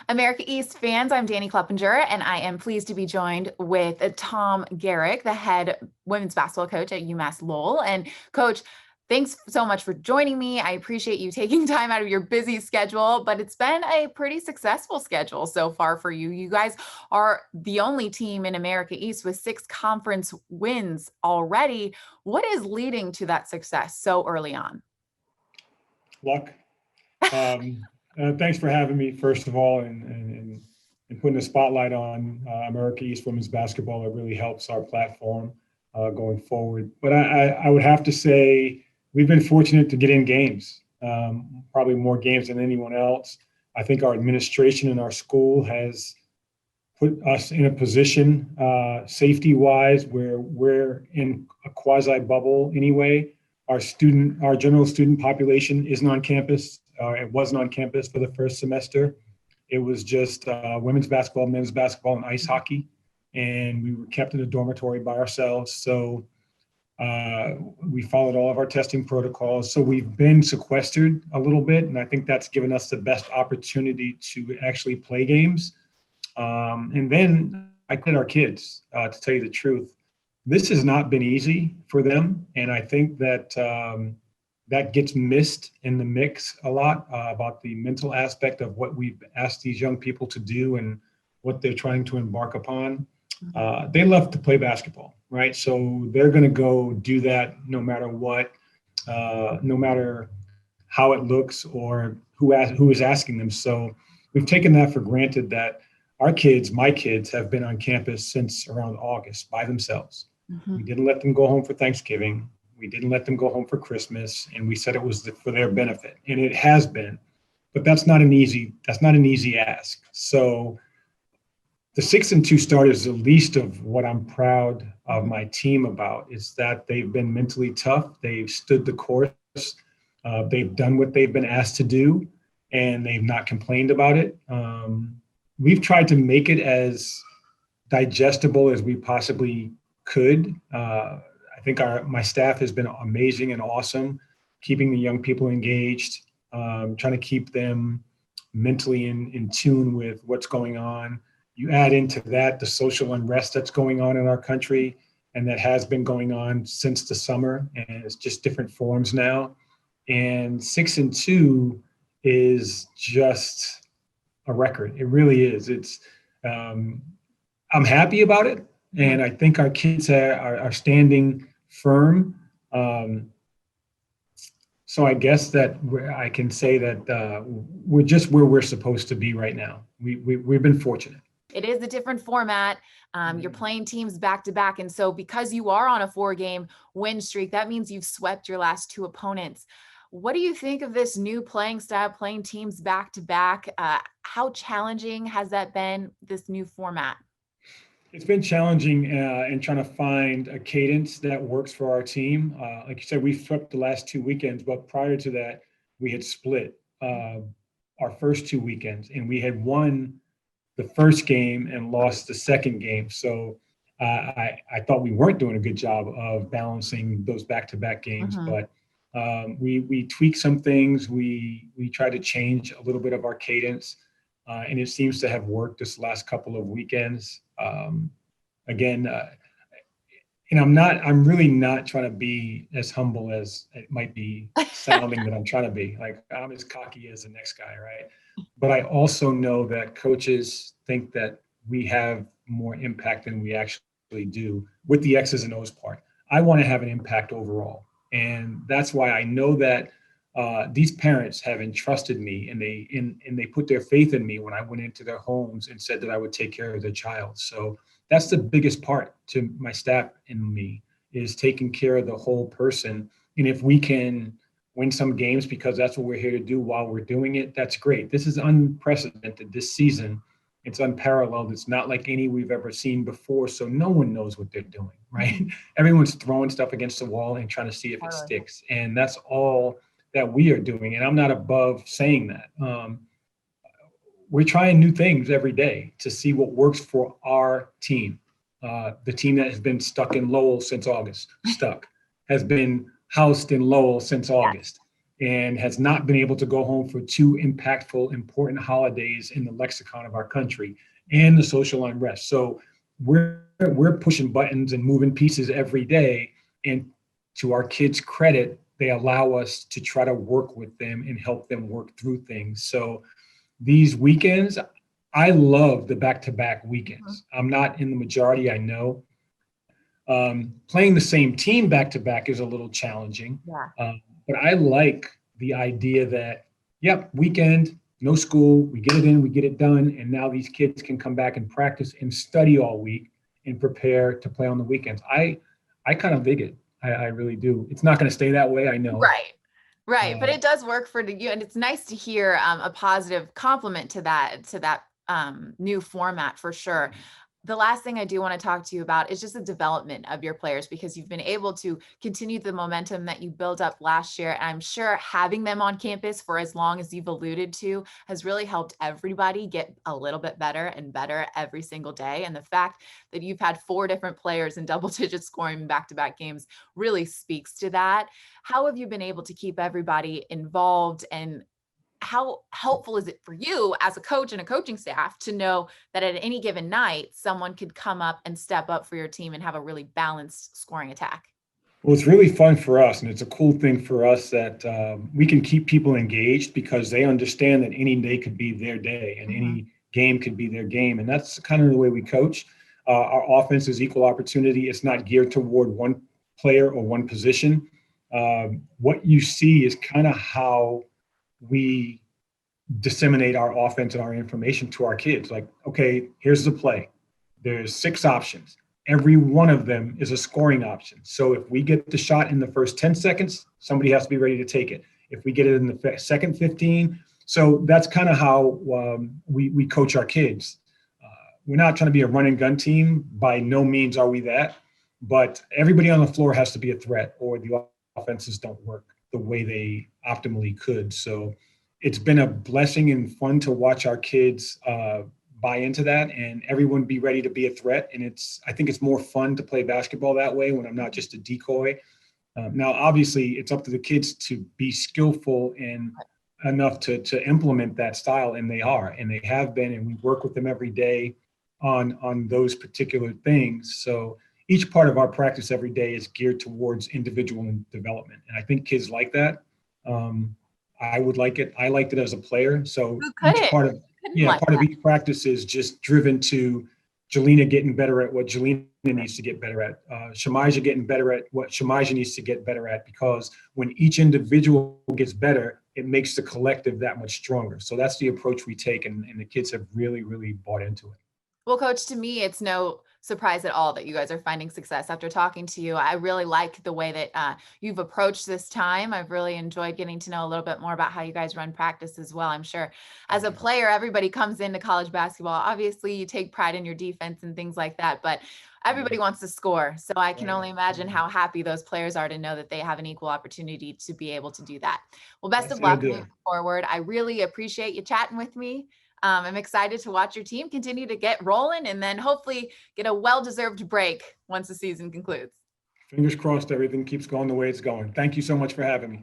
America East fans, I'm Dani Klupenger, and I am pleased to be joined with Tom Garrick, the head women's basketball coach at UMass Lowell. And Coach, thanks so much for joining me. I appreciate you taking time out of your busy schedule, but it's been a pretty successful schedule so far for you. You guys are the only team in America East with 6 conference wins already. What is leading to that success so early on? Luck. Thanks for having me, first of all, and putting a spotlight on America East women's basketball. It really helps our platform going forward. But I would have to say we've been fortunate to get in games, probably more games than anyone else. I think our administration and our school has put us in a position safety-wise where we're in a quasi-bubble anyway. Our general student population isn't on campus. It wasn't on campus for the first semester. It was just women's basketball, men's basketball, and ice hockey. And we were kept in a dormitory by ourselves. So we followed all of our testing protocols. So we've been sequestered a little bit. And I think that's given us the best opportunity to actually play games. And then I get our kids, to tell you the truth. This has not been easy for them. And I think that that gets missed in the mix a lot about the mental aspect of what we've asked these young people to do and what they're trying to embark upon. They love to play basketball, right? So they're going to go do that no matter what, no matter how it looks or who is asking them. So we've taken that for granted that our kids, my kids, have been on campus since around August by themselves. We didn't let them go home for Thanksgiving. We didn't let them go home for Christmas, and we said it was for their benefit, and it has been. But that's not an easy ask. So the 6-2 start is the least of what I'm proud of my team about. Is that they've been mentally tough. They've stood the course. They've done what they've been asked to do, and they've not complained about it. We've tried to make it as digestible as we possibly could. I think my staff has been amazing and awesome, keeping the young people engaged, trying to keep them mentally in tune with what's going on. You add into that the social unrest that's going on in our country, and that has been going on since the summer, and it's just different forms now. And 6-2 is just a record. It really is. I'm happy about it. And I think our kids are standing firm. So I guess that I can say that we're just where we're supposed to be right now. We've been fortunate. It is a different format. You're playing teams back to back. And so because you are on a 4-game win streak, that means you've swept your last 2 opponents. What do you think of this new playing style, playing teams back to back? How challenging has that been, this new format? It's been challenging in trying to find a cadence that works for our team. Like you said, we swept the last 2 weekends, but prior to that, we had split our first 2 weekends, and we had won the first game and lost the second game. So I thought we weren't doing a good job of balancing those back-to-back games, but we tweaked some things. We tried to change a little bit of our cadence, and it seems to have worked this last couple of weekends. And I'm really not trying to be as humble as it might be sounding that I'm trying to be. Like, I'm as cocky as the next guy, right? But I also know that coaches think that we have more impact than we actually do with the X's and O's part. I want to have an impact overall. And that's why I know that these parents have entrusted me, and they put their faith in me when I went into their homes and said that I would take care of their child. So that's the biggest part to my staff and me, is taking care of the whole person. And if we can win some games because that's what we're here to do while we're doing it, that's great. This is unprecedented this season. It's unparalleled. It's not like any we've ever seen before. So no one knows what they're doing, right? Everyone's throwing stuff against the wall and trying to see if it sticks. And that's all that we are doing. And I'm not above saying that. We're trying new things every day to see what works for our team. The team that has been stuck in Lowell since August, has been housed in Lowell since August. and has not been able to go home for two impactful, important holidays in the lexicon of our country and the social unrest. So we're pushing buttons and moving pieces every day. And to our kids' credit, they allow us to try to work with them and help them work through things. So these weekends, I love the back-to-back weekends. I'm not in the majority, I know. Playing the same team back-to-back is a little challenging. Yeah. But I like the idea that, yep, weekend, no school, we get it in, we get it done, and now these kids can come back and practice and study all week and prepare to play on the weekends. I kind of dig it. I really do. It's not going to stay that way, I know. Right. But it does work for you, and it's nice to hear a positive compliment to that new format for sure. The last thing I do want to talk to you about is just the development of your players, because you've been able to continue the momentum that you built up last year. And I'm sure having them on campus for as long as you've alluded to has really helped everybody get a little bit better and better every single day. And the fact that you've had 4 different players in double-digit scoring in back-to-back games really speaks to that. How have you been able to keep everybody involved, and how helpful is it for you as a coach and a coaching staff to know that at any given night, someone could come up and step up for your team and have a really balanced scoring attack? Well, it's really fun for us, and it's a cool thing for us that we can keep people engaged because they understand that any day could be their day and any game could be their game. And that's kind of the way we coach. Our offense is equal opportunity. It's not geared toward one player or one position. What you see is kind of how we disseminate our offense and our information to our kids. Like, okay, here's the play. There's 6 options. Every one of them is a scoring option. So if we get the shot in the first 10 seconds, somebody has to be ready to take it. If we get it in the second 15, so that's kind of how we coach our kids. We're not trying to be a run and gun team. By no means are we that. But everybody on the floor has to be a threat, or the offenses don't work the way they optimally could. So it's been a blessing and fun to watch our kids buy into that and everyone be ready to be a threat. And I think it's more fun to play basketball that way when I'm not just a decoy. Now, obviously, it's up to the kids to be skillful and enough to implement that style, and they are, and they have been, and we work with them every day on those particular things. So each part of our practice every day is geared towards individual development. And I think kids like that. I would like it. I liked it as a player. So each part of each practice is just driven to Jelena getting better at what Jelena needs to get better at. Shamaija getting better at what Shamaija needs to get better at, because when each individual gets better, it makes the collective that much stronger. So that's the approach we take, and the kids have really, really bought into it. Well, Coach, to me, it's no surprise at all that you guys are finding success. After talking to you, I really like the way that you've approached this time. I've really enjoyed getting to know a little bit more about how you guys run practice as well. I'm sure as a player, everybody comes into college basketball. Obviously, you take pride in your defense and things like that, but everybody wants to score. So I can only imagine how happy those players are to know that they have an equal opportunity to be able to do that. Well, best of luck moving forward. I really appreciate you chatting with me. I'm excited to watch your team continue to get rolling and then hopefully get a well-deserved break once the season concludes. Fingers crossed everything keeps going the way it's going. Thank you so much for having me.